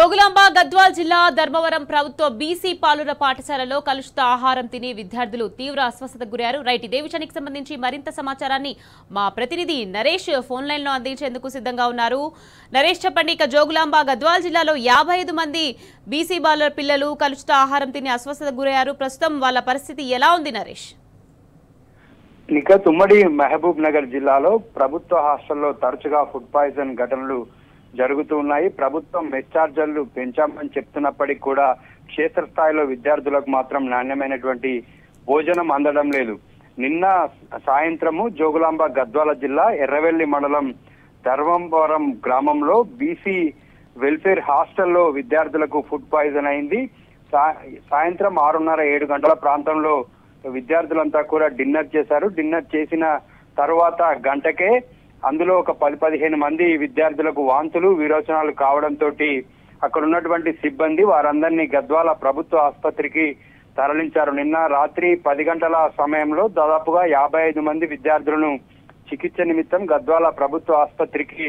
జోగులాంబ గద్వాల్ జిల్లా ధర్మవరం ప్రభుత్వ బీసీ పాలుర పాఠశాలలో కలుషిత ఆహారం తిని విద్యార్థులు తీవ్ర అస్వస్థతకు గురయ్యారు. రైట్, ఇదే విషయానికి సంబంధించి మరింత సమాచారాన్ని మా ప్రతినిధి నరేష్ ఫోన్ లైన్ లో అందించేందుకు సిద్ధంగా ఉన్నారు. నరేష్, చెప్పండి. ఇక జోగులాంబ గద్వాల్ జిల్లాలో 55 మంది బీసీ బాలుర పిల్లలు కలుషిత ఆహారం తిని అస్వస్థతకు గురయ్యారు. ప్రస్తుతం వాళ్ళ పరిస్థితి ఎలా ఉంది నరేష్? ఉమ్మడి మహబూబ్ నగర్ జిల్లాలో ప్రభుత్వ హాస్టల్లో తరచుగా ఫుడ్ పాయిజన్ ఘటనలు జరుగుతూ ఉన్నాయి. ప్రభుత్వం మెస్ ఛార్జీలు పెంచామని చెప్తున్నప్పటికీ కూడా క్షేత్రస్థాయిలో విద్యార్థులకు మాత్రం నాణ్యమైనటువంటి భోజనం అందడం లేదు. నిన్న సాయంత్రము జోగులాంబ గద్వాల జిల్లా ఎర్రవెల్లి మండలం ధర్మవరం గ్రామంలో బీసీ వెల్ఫేర్ హాస్టల్లో విద్యార్థులకు ఫుడ్ పాయిజన్ అయింది. సాయంత్రం 6:30-7 గంటల ప్రాంతంలో విద్యార్థులంతా కూడా డిన్నర్ చేశారు. డిన్నర్ చేసిన తర్వాత గంటకే అందులో ఒక 10-15 మంది విద్యార్థులకు వాంతులు విరోచనాలు కావడంతో అక్కడ ఉన్నటువంటి సిబ్బంది వారందరినీ గద్వాల ప్రభుత్వ ఆసుపత్రికి తరలించారు. నిన్న రాత్రి 10 గంటల సమయంలో దాదాపుగా 55 మంది విద్యార్థులను చికిత్స నిమిత్తం గద్వాల ప్రభుత్వ ఆసుపత్రికి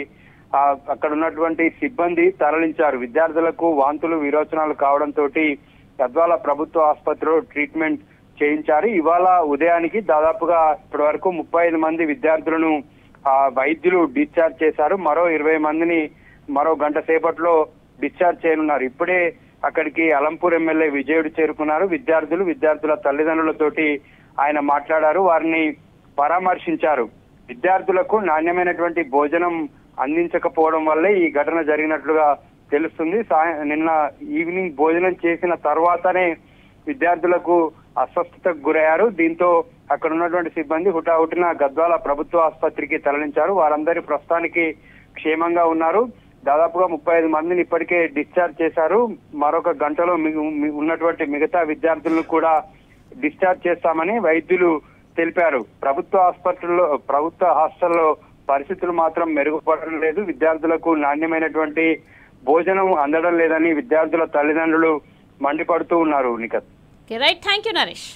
అక్కడ ఉన్నటువంటి సిబ్బంది తరలించారు. విద్యార్థులకు వాంతులు విరోచనాలు కావడంతో గద్వాల ప్రభుత్వ ఆసుపత్రిలో ట్రీట్మెంట్ చేయించారు. ఇవాళ ఉదయానికి దాదాపుగా ఇప్పటి వరకు 35 మంది విద్యార్థులను వైద్యులు డిశ్చార్జ్ చేశారు. మరో 20 మందిని మరో గంట సేపట్లో డిశ్చార్జ్ చేయనున్నారు. ఇప్పుడే అక్కడికి అలంపూర్ ఎమ్మెల్యే విజయుడు చేరుకున్నారు. విద్యార్థుల తల్లిదండ్రులతోటి ఆయన మాట్లాడారు, వారిని పరామర్శించారు. విద్యార్థులకు నాణ్యమైనటువంటి భోజనం అందించకపోవడం వల్లే ఈ ఘటన జరిగినట్లుగా తెలుస్తుంది. నిన్న ఈవినింగ్ భోజనం చేసిన తర్వాతనే విద్యార్థులకు అస్వస్థతకు గురయ్యారు. దీంతో అక్కడ ఉన్నటువంటి సిబ్బంది హుటాహుటిన గద్వాల ప్రభుత్వ ఆసుపత్రికి తరలించారు. వారందరి ప్రస్తుతానికి క్షేమంగా ఉన్నారు. దాదాపుగా 35 మందిని ఇప్పటికే డిశ్చార్జ్ చేశారు. మరొక గంటలో ఉన్నటువంటి మిగతా విద్యార్థులను కూడా డిశ్చార్జ్ చేస్తామని వైద్యులు తెలిపారు. ప్రభుత్వ హాస్టల్లో పరిస్థితులు మాత్రం మెరుగుపడడం లేదు. విద్యార్థులకు నాణ్యమైనటువంటి భోజనం అందడం లేదని విద్యార్థుల తల్లిదండ్రులు మండిపడుతూ ఉన్నారు. Nikhat, right, thank you Naresh.